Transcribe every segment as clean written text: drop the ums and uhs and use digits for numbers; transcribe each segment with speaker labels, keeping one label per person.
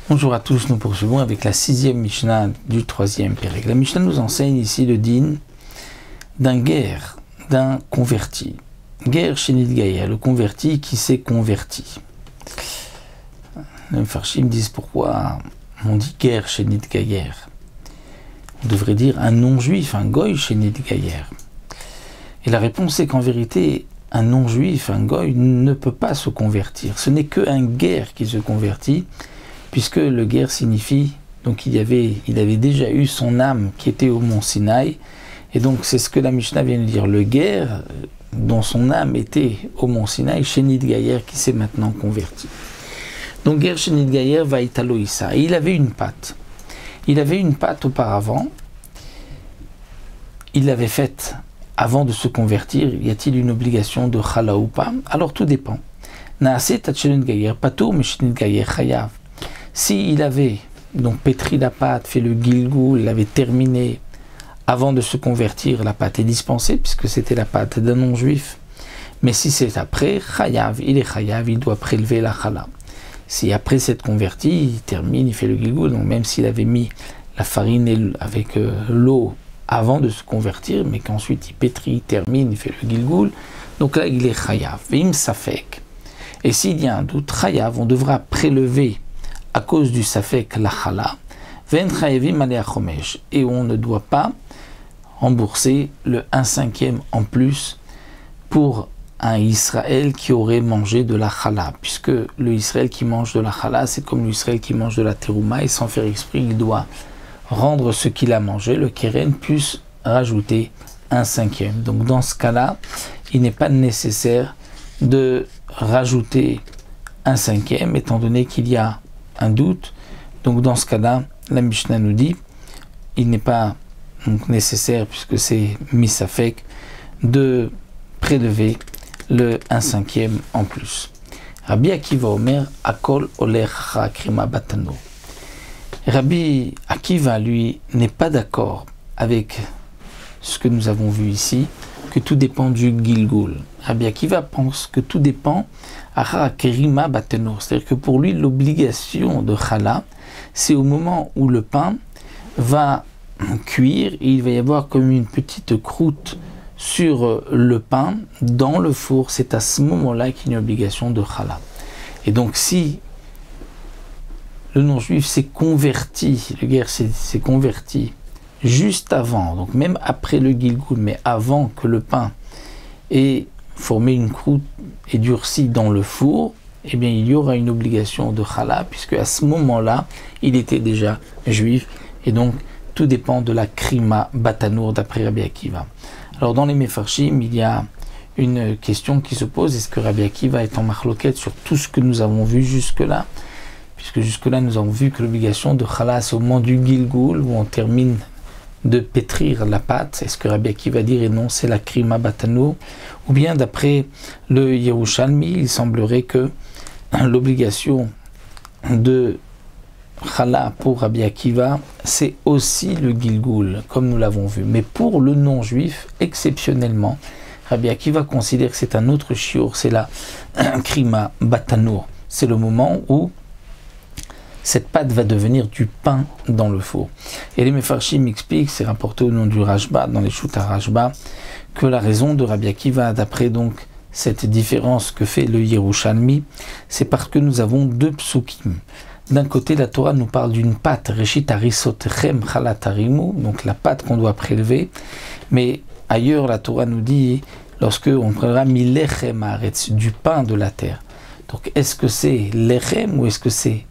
Speaker 1: Bonjour à tous, nous poursuivons avec la 6e Mishnah du 3e Pérec. La Mishnah nous enseigne ici le din d'un guerre, d'un converti. Guerre chez Nidgaïa, le converti qui s'est converti. Les Mefarshim disent pourquoi on dit guerre chez Nidgaïa. On devrait dire un non-juif, un goy chez Nidgaïa. Et la réponse est qu'en vérité, un non-juif, un goy, ne peut pas se convertir. Ce n'est qu'un guerre qui se convertit, puisque le guerre signifie, donc il avait déjà eu son âme qui était au mont Sinaï, et donc c'est ce que la Mishnah vient de dire, le guerre dont son âme était au mont Sinaï, chez Nidgaïa, qui s'est maintenant converti. Donc guerre chez Nidgaïa va Italoïsa, il avait une patte. Il avait une patte auparavant, il l'avait faite avant de se convertir. Y a-t-il une obligation de chala ou pas? Alors tout dépend. Naaseh tachelun gayer patou meshnit gayer chayav. S'il avait donc pétri la pâte, fait le gilgoul, il avait terminé avant de se convertir, la pâte est dispensée puisque c'était la pâte d'un non-juif. Mais si c'est après, chayav, il est chayav, il doit prélever la chala. Si après s'être converti, il termine, il fait le gilgoul, donc même s'il avait mis la farine avec l'eau avant de se convertir, mais qu'ensuite il pétrit, il termine, il fait le gilgoul, donc là il est chayav, vim safek. Et s'il y a un doute, chayav, on devra prélever à cause du safek la chala, et on ne doit pas rembourser le 1/5 en plus pour un Israël qui aurait mangé de la chala, puisque le Israël qui mange de la chala, c'est comme l'Israël qui mange de la terouma, et sans faire exprès, il doit rendre ce qu'il a mangé, le keren, plus rajouter 1/5. Donc dans ce cas-là, il n'est pas nécessaire de rajouter 1/5, étant donné qu'il y a un doute. Donc dans ce cas-là, la Mishnah nous dit, il n'est pas donc nécessaire, puisque c'est misafek, de prélever le 1/5 en plus. Rabbi Akiva Omer, Akol Olech Krima Batano. Rabbi Akiva, lui, n'est pas d'accord avec ce que nous avons vu ici, que tout dépend du Gilgoul. Rabbi Akiva pense que tout dépend à Kerima Bateno, c'est-à-dire que pour lui, l'obligation de Chala, c'est au moment où le pain va cuire, et il va y avoir comme une petite croûte sur le pain dans le four. C'est à ce moment-là qu'il y a une obligation de Chala. Et donc si le non-juif s'est converti, le guerre s'est converti juste avant, donc même après le gilgoul, mais avant que le pain ait formé une croûte et durci dans le four, eh bien il y aura une obligation de chala, puisque à ce moment-là, il était déjà juif, et donc tout dépend de la krima batanour d'après Rabbi Akiva. Alors dans les Mefarshim, il y a une question qui se pose, est-ce que Rabbi Akiva est en marloquette sur tout ce que nous avons vu jusque-là? Puisque jusque-là, nous avons vu que l'obligation de chala, c'est au moment du gilgoul, où on termine de pétrir la pâte. Est-ce que Rabbi Akiva va dire, et non, c'est la krima batano? Ou bien, d'après le Yerushalmi, il semblerait que l'obligation de chala pour Rabbi Akiva, c'est aussi le gilgoul, comme nous l'avons vu. Mais pour le non-juif, exceptionnellement, Rabbi Akiva considère que c'est un autre shiur, c'est la krima batano. C'est le moment où cette pâte va devenir du pain dans le four. Et les Mefarshim expliquent, c'est rapporté au nom du Rashba, dans les Shouta Rashba, que la raison de Rabbi Akiva, d'après donc cette différence que fait le Yerushalmi, c'est parce que nous avons deux psukim. D'un côté, la Torah nous parle d'une pâte, Reshit Arisotchem Chalatarimu, donc la pâte qu'on doit prélever, mais ailleurs, la Torah nous dit, lorsque on prélèvera Milechem Haaretz, du pain de la terre. Donc, est-ce que c'est lechem ou est-ce que c'est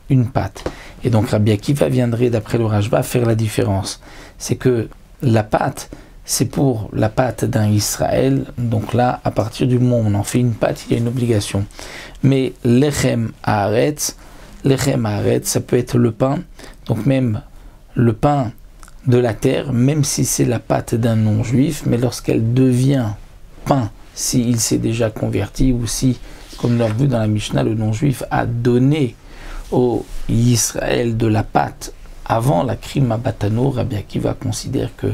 Speaker 1: une pâte? Et donc Rabbi Akiva viendrait, d'après le Rashba, faire la différence. C'est que la pâte, c'est pour la pâte d'un Israël, donc là, à partir du moment où on en fait une pâte, il y a une obligation. Mais lechem haaretz, ça peut être le pain, donc même le pain de la terre, même si c'est la pâte d'un non-juif, mais lorsqu'elle devient pain, s'il s'est déjà converti, ou si, comme nous l'avons vu dans la Mishnah, le non-juif a donné au Israël de la pâte avant la krima batano, Rabbi Akiva considère que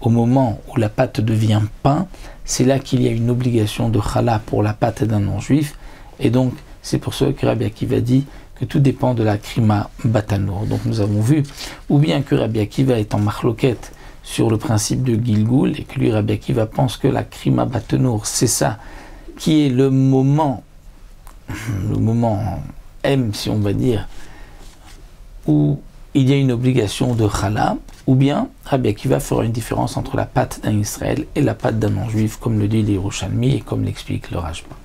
Speaker 1: au moment où la pâte devient pain, c'est là qu'il y a une obligation de chala pour la pâte d'un non-juif, et donc c'est pour ça que Rabbi Akiva dit que tout dépend de la krima batanour. Donc nous avons vu, ou bien que Rabbi Akiva est en marloquette sur le principe de Gilgul, et que lui, Rabbi Akiva, pense que la krima batanour, c'est ça, qui est le moment M, si on va dire, où il y a une obligation de chala, ou bien Rabbi Akiva fera une différence entre la pâte d'un Israël et la pâte d'un non-juif, comme le dit les Yerushalmi et comme l'explique le Rashba.